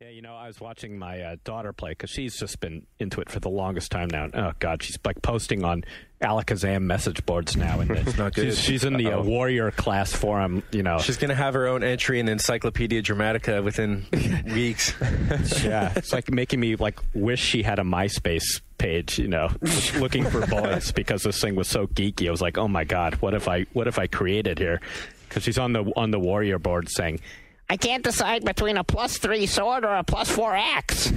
Yeah, you know, I was watching my daughter play because she's just been into it for the longest time now. Oh, God, she's like posting on Alakazam message boards now. And It's not good. She's in the warrior class forum, you know. She's going to have her own entry in Encyclopedia Dramatica within weeks. Yeah, it's like making me like wish she had a MySpace page, you know, just looking for boys because this thing was so geeky. I was like, oh my God, what if I created here? Because she's on the warrior board saying, I can't decide between a +3 sword or a +4 axe.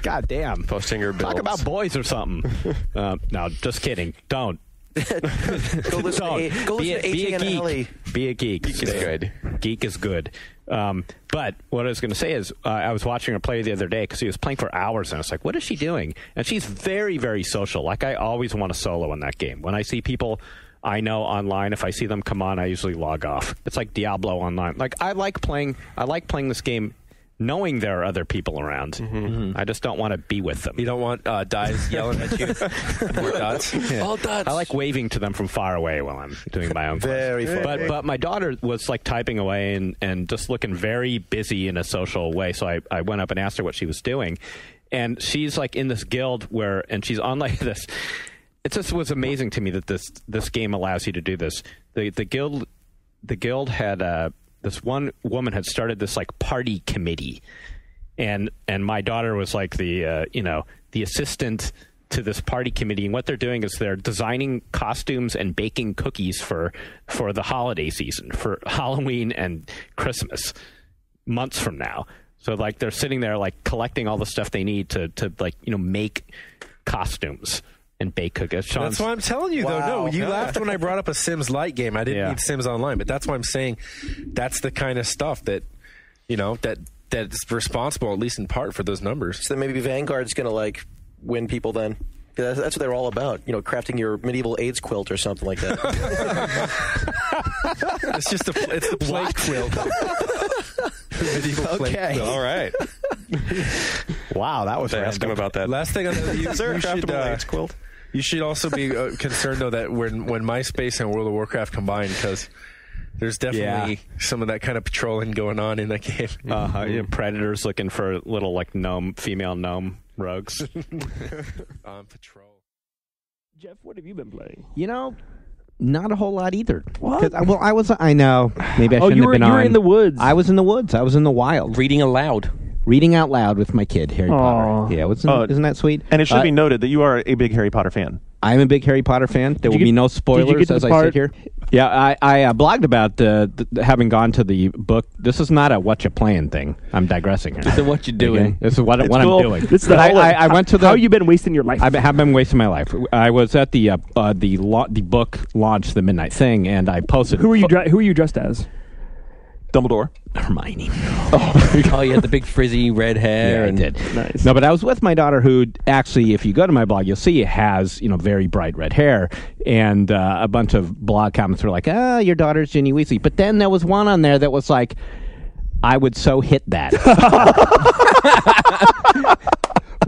God damn. Posting her builds. Talk about boys or something. No, just kidding. Don't. Go listen to Be a geek. Be a geek. Geek is good. Geek is good. But what I was going to say is I was watching her play the other day because she was playing for hours, and I was like, what is she doing? And she's very, very social. Like, I always want to solo in that game. When I see people I know online, if I see them come on, I usually log off. It's like Diablo Online. Like, I like playing this game knowing there are other people around. Mm-hmm. I just don't want to be with them. You don't want dies yelling at you. More dots. Yeah. All dots. I like waving to them from far away while I'm doing my own quest. Very fun. But my daughter was like typing away and just looking very busy in a social way. So I went up and asked her what she was doing. And she's like in this guild and she's on like this. It just was amazing to me that this game allows you to do this. The guild had this one woman had started this like party committee, and my daughter was like the assistant to this party committee. And what they're doing is they're designing costumes and baking cookies for the holiday season, for Halloween and Christmas, months from now. So like they're sitting there like collecting all the stuff they need to like make costumes and bake cookies. That's why I'm telling you, though. No, you laughed when I brought up a Sims Lite game. I didn't need Sims Online, but that's why I'm saying that's the kind of stuff that, that's responsible, at least in part, for those numbers. So then maybe Vanguard's going to, like, win people then. That's what they're all about. Crafting your medieval AIDS quilt or something like that. It's the plague quilt. Medieval plague quilt. All right. Wow, that was ask him about that. Last thing on the AIDS quilt. You should also be concerned, though, that when MySpace and World of Warcraft combine, because there's definitely some of that kind of patrolling going on in that game. Predators looking for little like female gnome rogues on patrol. Jeff, what have you been playing? Not a whole lot either. What? I know. Maybe I shouldn't have been on. You were in the woods. I was in the woods. I was in the wild. Reading aloud. Reading out loud with my kid, Harry Potter. Yeah, isn't that sweet? And it should be noted that you are a big Harry Potter fan. I'm a big Harry Potter fan. There will be no spoilers as I sit here. Yeah, I blogged about having gone to the book. This is not a what you playing thing. I'm digressing here. This is what you're doing. Okay? This is what I'm doing. This is I went to how you been wasting your life? I have been wasting my life. I was at the book launch, the Midnight Thing, and I posted. Who are you dressed as? Dumbledore. Hermione. Oh, you had the big frizzy red hair. Yeah, I did. Nice. No, but I was with my daughter, who actually, if you go to my blog, you'll see has very bright red hair, and a bunch of blog comments were like, your daughter's Ginny Weasley. But then there was one on there that was like, I would so hit that.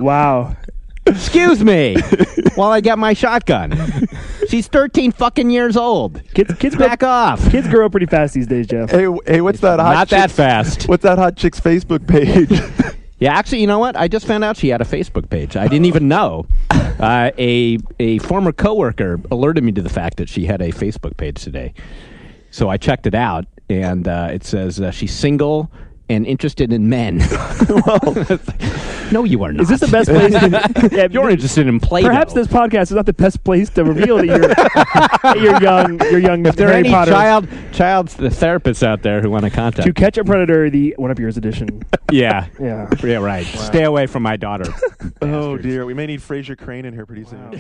Wow. Excuse me, while I got my shotgun. She's 13 fucking years old. Kids back off. Kids grow up pretty fast these days, Jeff. Hey, what's that hot Not that fast. What's that hot chick's Facebook page? Yeah, actually, you know what? I just found out she had a Facebook page. I didn't even know. A former coworker alerted me to the fact that she had a Facebook page today. So I checked it out, and it says she's single and interested in men. No, you are not. Is this the best place? You're interested in Play-Doh. Perhaps this podcast is not the best place to reveal that you're young. If there are Harry any Potter the therapists out there who want to contact To Catch a Predator, the One Up Yours edition. Yeah, yeah, right. Wow. Stay away from my daughter. Oh dear, we may need Fraser Crane in here pretty soon.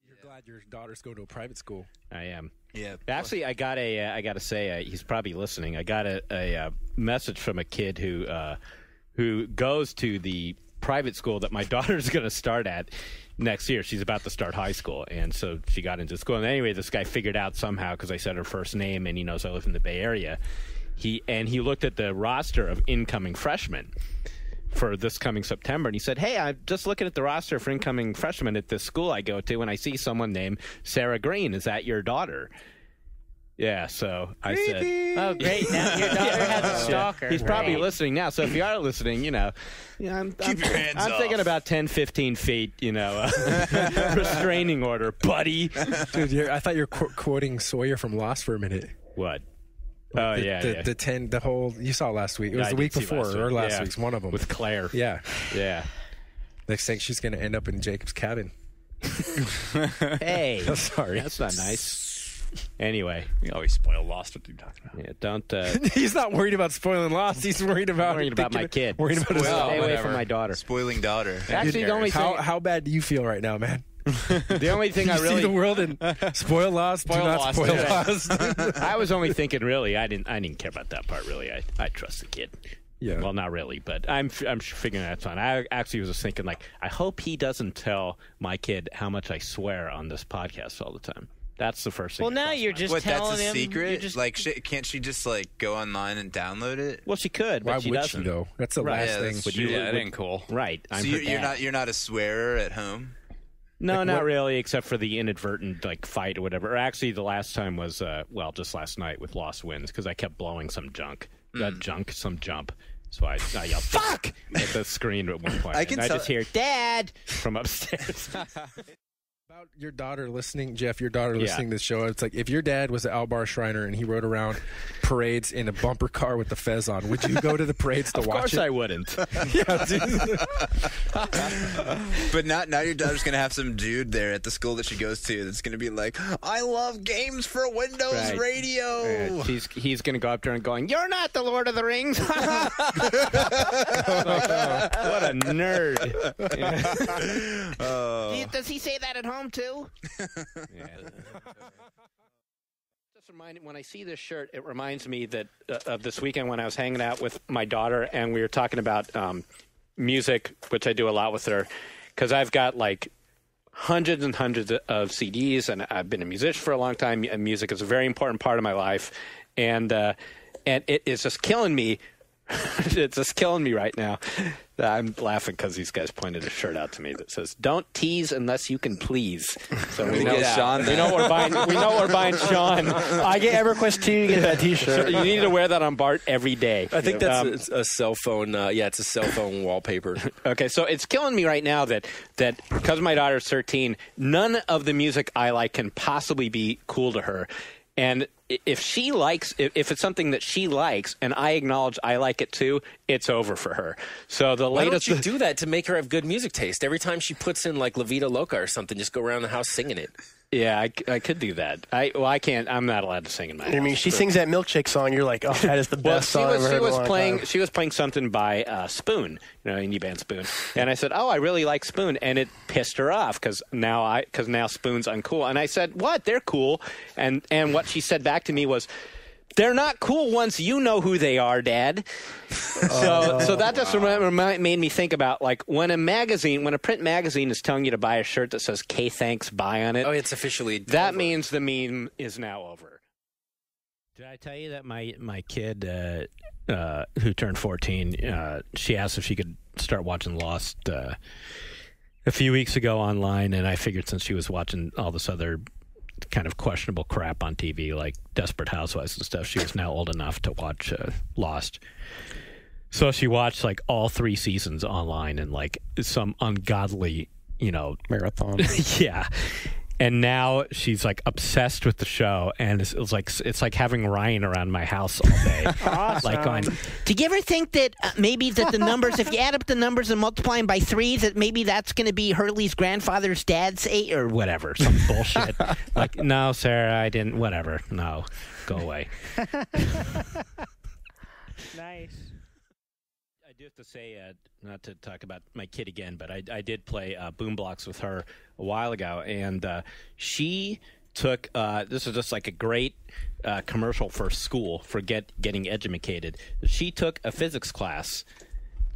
You're glad your daughter's going to a private school. I am. Yeah. Actually, I got to say, he's probably listening. I got a message from a kid who goes to the private school that my daughter's going to start at next year. She's about to start high school, and so she got into school. And anyway, this guy figured out somehow, because I said her first name, and he knows I live in the Bay Area. He looked at the roster of incoming freshmen for this coming September, and he said, hey, I'm just looking at the roster for incoming freshmen at this school I go to, and I see someone named Sarah Green. Is that your daughter? Yeah, so I said, Oh, great. Now your daughter has a stalker. he's probably Right. listening now. So if you are listening, I'm thinking about 10, 15 feet, restraining order, buddy. Dude, I thought you were quoting Sawyer from Lost for a minute. What? Oh, The whole you saw last week. It was the week before or last week's one of them with Claire. Yeah. Next thing she's going to end up in Jacob's cabin. Hey, sorry, that's not nice. Anyway, you always spoil Lost. What are you talking about? Yeah, don't. He's not worried about spoiling Lost. He's worried about my kid. Worried about his Stay away from my daughter. Spoiling daughter. Actually, the only thing. How bad do you feel right now, man? The only thing I really see the world and spoil Lost. Do not spoil Lost. I was only thinking, really, I didn't care about that part. Really, I trust the kid. Yeah. Well, not really, but I'm figuring that's fine. I actually was just thinking, like, I hope he doesn't tell my kid how much I swear on this podcast all the time. That's the first thing. Well, now you're just telling him. That's a secret? Just... Like, can't she just, like, go online and download it? Well, she could, but Why she would doesn't. she, though? That's the last thing. That ain't cool. Right. So you're not a swearer at home? No, like, not really, except for the inadvertent fight or whatever. Or actually, the last time was just last night with Lost Winds because I kept blowing some junk. Some jump. So I yelled "fuck" at the screen at one point. I just hear "Dad" from upstairs. About your daughter listening, Jeff, your daughter listening to the show, it's like if your dad was an Albar Shriner and he rode around parades in a bumper car with the fez on, would you go to the parades to watch it? Of course I wouldn't. Yeah, dude. But now your daughter's going to have some dude there at the school that she goes to that's going to be like, I love games for Windows Radio. He's going to go up there and going, you're not the Lord of the Rings. What a nerd. Does he say that at home too? Just when I see this shirt, it reminds me that of this weekend when I was hanging out with my daughter and we were talking about music, which I do a lot with her, because I've got like hundreds and hundreds of CDs, and I've been a musician for a long time. And music is a very important part of my life, and it is just killing me. It's just killing me right now. I'm laughing because these guys pointed a shirt out to me that says "Don't tease unless you can please." So we know Sean. We know we're buying. We know we're buying Sean. I get EverQuest 2. You get that T-shirt. You need to wear that on Bart every day. I think that's a cell phone. It's a cell phone wallpaper. Okay, so it's killing me right now that because my daughter's 13, none of the music I like can possibly be cool to her. And if she likes, if it's something that she likes, and I acknowledge I like it too, it's over for her. So the latest. Why don't you do that to make her have good music taste? Every time she puts in like La Vida Loca or something, just go around the house singing it. Yeah, I could do that. I can't. I'm not allowed to sing in my house. I mean, she sings that Milkshake song. You're like, oh, that is the best song I've ever heard in a long time. She was playing something by Spoon, indie band Spoon, and I said, "Oh, I really like Spoon," and it pissed her off because now Spoon's uncool. And I said, "What? They're cool." And what she said back to me was, "They're not cool once you know who they are, Dad." So that just made me think about like when a print magazine is telling you to buy a shirt that says "K Thanks Buy" on it. Oh, it's officially that over. Means the meme is now over. Did I tell you that my kid who turned 14, she asked if she could start watching Lost a few weeks ago online, and I figured since she was watching all this other kind of questionable crap on TV like Desperate Housewives and stuff, she was now old enough to watch Lost. So she watched like all 3 seasons online in like some ungodly, marathon. Yeah. And now she's like obsessed with the show, and it's like having Ryan around my house all day. Awesome. Like going, did you ever think that maybe that the numbers, if you add up the numbers and multiply them by 3, that maybe that's going to be Hurley's grandfather's dad's age or whatever, some bullshit. Like, no, Sarah, I didn't. Whatever, no, go away. Nice. I do have to say, not to talk about my kid again, but I did play Boomblocks with her a while ago, and she took this is just like a great commercial for school for getting educated. She took a physics class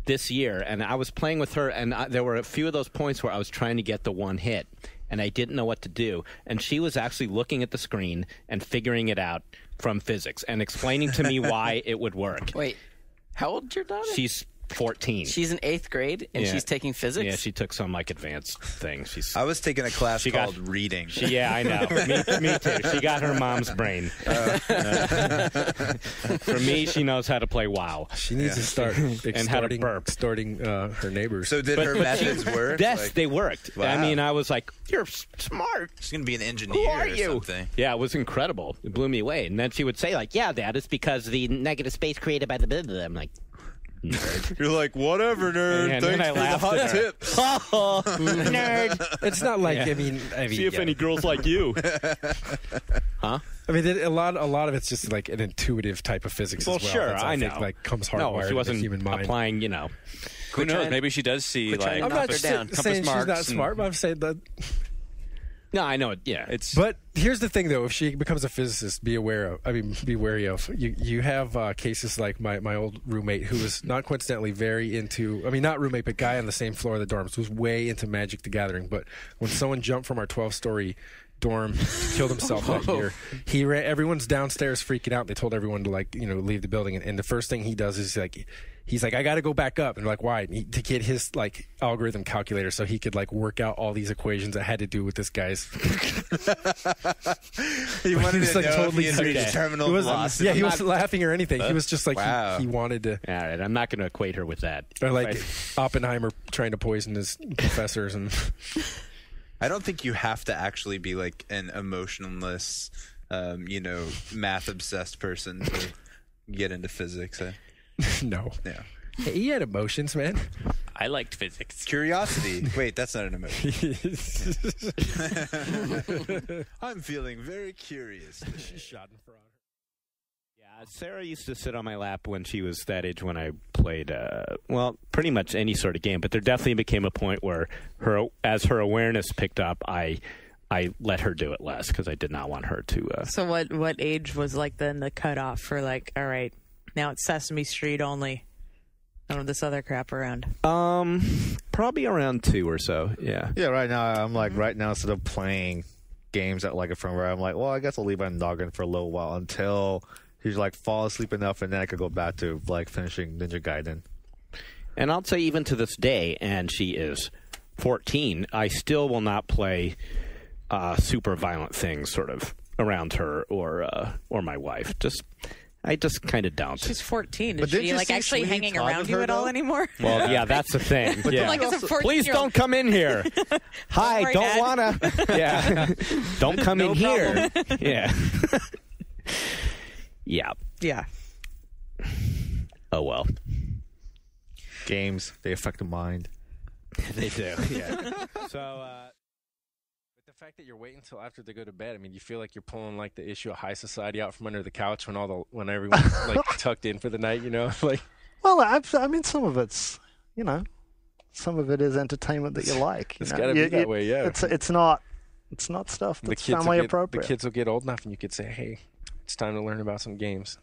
this year, and I was playing with her, and there were a few of those points where I was trying to get the one hit, and I didn't know what to do, and she was actually looking at the screen and figuring it out from physics and explaining to me why it would work. Wait. How old's your daughter? She's 14. She's in 8th grade and she's taking physics. Yeah, she took some like advanced thing. I was taking a class called reading. Yeah, I know. Me too. She got her mom's brain. For me, she knows how to play WoW. She needs to start and how to burp. Extorting her neighbors. So did her methods work? Yes, they worked. Wow. I mean, I was like, "You're smart. She's gonna be an engineer. Who are you?" Or something. Yeah, it was incredible. It blew me away. And then she would say, like, "Yeah, Dad, it's because the negative space created by the blah, blah." I'm like, nerd. You're like, whatever, nerd. Yeah, Thanks for the hot tips. Oh, nerd. It's not like I mean, see if any girls like you. Huh? I mean, a lot of it's just like an intuitive type of physics as well. Sure, That's, I think, know. like comes hardwired she in wasn't the human mind. applying, Who knows? Maybe she does see like I'm not saying compass she's marks. not smart, but I'm saying that. No, I know it. Yeah, But here's the thing, though: if she becomes a physicist, be wary of. You have cases like my old roommate, who was not coincidentally very into. I mean, not roommate, but guy on the same floor of the dorms, was way into Magic the Gathering. But when someone jumped from our 12-story dorm, killed himself that year, he ran. Everyone's downstairs freaking out. They told everyone to leave the building, and the first thing he does is he's like, I got to go back up. And they're like, why? And to get his algorithm calculator so he could work out all these equations that had to do with this guy's. He wanted to know totally if he had reached terminal velocity. Yeah, he wasn't laughing or anything. He was just like, wow. he wanted to. all right. I'm not going to equate her with that. Or like Oppenheimer trying to poison his professors and. I don't think you have to actually be like an emotionless, math obsessed person to get into physics. No. Yeah. Hey, he had emotions, man. I liked physics. Curiosity. Wait, that's not an emotion. I'm feeling very curious. Yeah, Sarah used to sit on my lap when she was that age when I played, pretty much any sort of game. But there definitely became a point where as her awareness picked up, I let her do it less because I did not want her to. So what age was then the cutoff for all right, now it's Sesame Street only? None of this other crap around. Probably around 2 or so. Yeah. Yeah. Right now, I'm right now instead of playing games at a friend where I'm like, well, I guess I'll leave my noggin for a little while until he's fall asleep enough, and then I could go back to finishing Ninja Gaiden. And I'll say even to this day, and she is 14, I still will not play super violent things sort of around her or my wife. I just kind of don't. She's 14. Is But she actually hanging around you at all anymore? Well, yeah, that's the thing. Yeah. Please don't come in here. Hi, worry, don't Dad. wanna. Yeah, don't come in here. Yeah. Yeah. Yeah. Oh well. Games, they affect the mind. They do. Yeah. So. But the fact that you're waiting until after they go to bed, I mean, you feel like you're pulling the issue of high society out from under the couch when everyone's tucked in for the night, Well, I mean, some of it's, some of it is entertainment that you like. It's got to be that way, yeah. It's not stuff that's family appropriate. The kids will get old enough, and you could say, "Hey, it's time to learn about some games."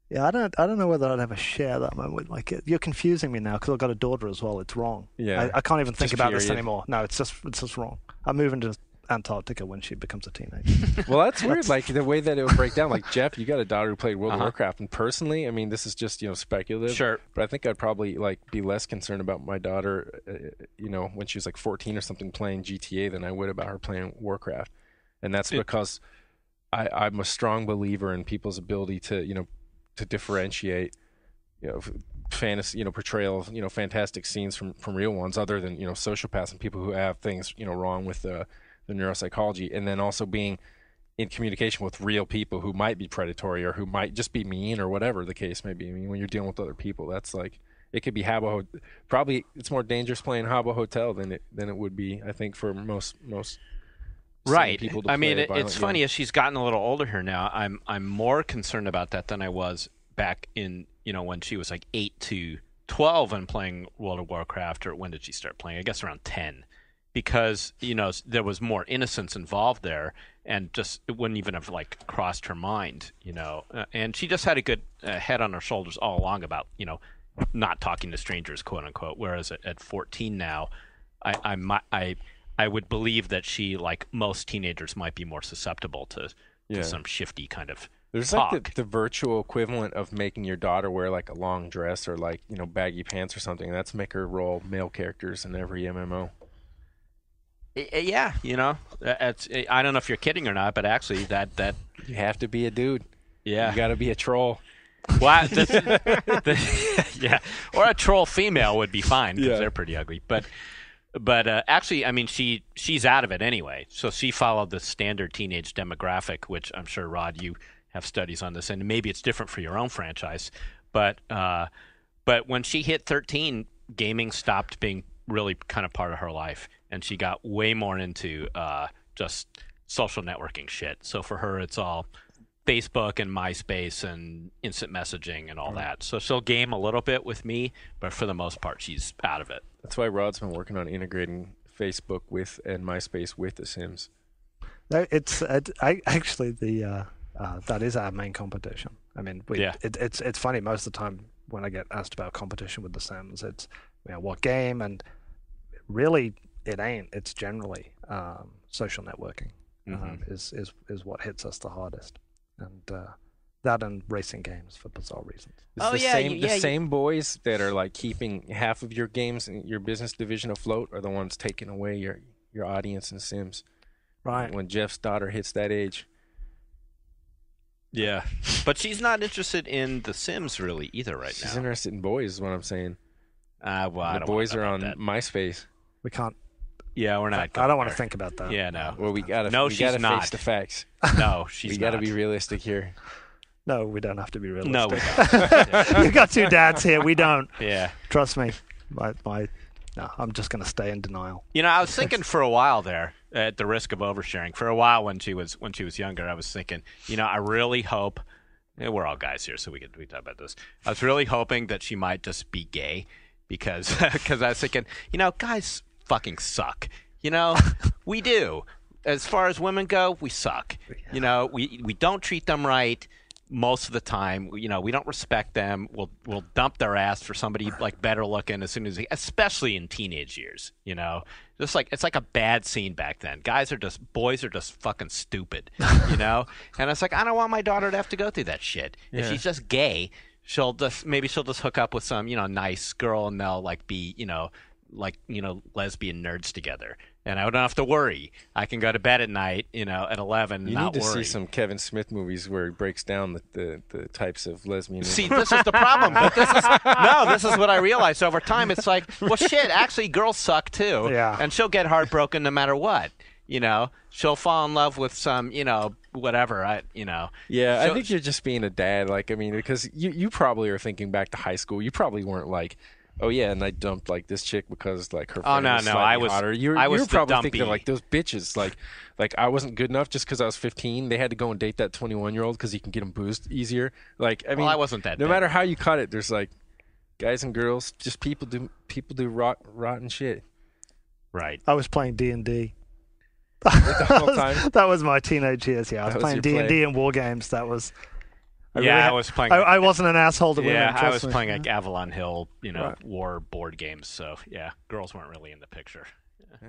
Yeah, I don't know whether I'd ever share that moment with my kid. You're confusing me now because I've got a daughter as well. It's wrong. Yeah, I can't even think about this period. anymore. No, it's just wrong. I'm moving to Antarctica when she becomes a teenager. Well, that's weird. The way that it would break down. Jeff, you got a daughter who played World of Warcraft, and personally, I mean, this is just speculative. Sure, but I think I'd probably be less concerned about my daughter, when she was 14 or something playing GTA than I would about her playing Warcraft, and that's because I'm a strong believer in people's ability to differentiate, fantasy, portrayal of, fantastic scenes from real ones, other than, sociopaths and people who have things, wrong with the neuropsychology, and then also being in communication with real people who might be predatory or who might just be mean or whatever the case may be. I mean, when you're dealing with other people, that's it could be probably it's more dangerous playing Habbo Hotel than it would be, I think, for most right. people to I mean, play it's funny as she's gotten a little older here now. I'm more concerned about that than I was back in when she was 8 to 12 and playing World of Warcraft. Or when did she start playing? I guess around 10, because there was more innocence involved there, and just it wouldn't even have crossed her mind. And she just had a good head on her shoulders all along about not talking to strangers, quote unquote. Whereas at 14 now, I would believe that she, like most teenagers, might be more susceptible to some shifty kind of There's talk. like the virtual equivalent of making your daughter wear like a long dress or like, you know, baggy pants or something. That's make her role male characters in every MMO. Yeah, you know, I don't know if you're kidding or not, but actually that you have to be a dude. Yeah, you got to be a troll. Well, yeah, or a troll female would be fine because they're pretty ugly. But actually, I mean, she's out of it anyway. So she followed the standard teenage demographic, which I'm sure, Rod, you have studies on this, and maybe it's different for your own franchise. But when she hit 13, gaming stopped being really kind of part of her life, and she got way more into just social networking shit. So for her, it's all Facebook and MySpace and instant messaging and all that. So she'll game a little bit with me, but for the most part, she's out of it. That's why Rod's been working on integrating Facebook with and MySpace with The Sims. No, actually that is our main competition. I mean, it's funny most of the time when I get asked about competition with The Sims, it's what game, and really it ain't. It's generally social networking is what hits us the hardest. And that and racing games for bizarre reasons. The same boys that are like keeping half of your games and your business division afloat are the ones taking away your audience in Sims. Right. When Jeff's daughter hits that age. Yeah. But she's not interested in The Sims really either now. She's interested in boys is what I'm saying. The boys are on MySpace. We can't. Yeah, we're not. I don't want to think about that. Yeah, no. Well, we gotta she's not. face the facts. No, she's we not. gotta be realistic here. No, we don't have to be realistic. No, we don't. You've got two dads here. We don't. Yeah. Trust me. No, I'm just going to stay in denial. You know, I was thinking for a while there, at the risk of oversharing, for a while when she was younger, I was thinking, you know, I really hope. We're all guys here, so we talk about this. I was really hoping that she might just be gay, because I was thinking, you know, guys fucking suck. You know, we do. As far as women go, we suck. You know, we don't treat them right most of the time. You know, we don't respect them. We'll dump their ass for somebody like better looking as soon as especially in teenage years. You know, just like it's like a bad scene back then. Boys are just fucking stupid. You know, and it's like I don't want my daughter to have to go through that shit. Yeah. If she's just gay, she'll just hook up with some nice girl, and they'll be lesbian nerds together. And I don't have to worry. I can go to bed at night, at 11 You not need to worry. see some Kevin Smith movies where he breaks down the types of lesbian. See, this is the problem. But this is what I realized over time. It's like, well, shit, actually, girls suck too. Yeah. And she'll get heartbroken no matter what. She'll fall in love with some, whatever. Yeah, I think you're just being a dad. Because you probably are thinking back to high school. You probably weren't like, oh yeah, and I dumped this chick because her friend was slightly hotter. You were probably thinking those bitches. Like I wasn't good enough just because I was 15. They had to go and date that 21-year-old because you can get them boozed easier. I wasn't that. No matter how you cut it, there's guys and girls. Just people do rotten shit. Right. I was playing D&D. That was my teenage years. Yeah, I was playing D&D and war games. That was. I was playing. I wasn't an asshole to women. Yeah, I was me. playing Avalon Hill, right. war board games. So yeah, girls weren't really in the picture. Yeah.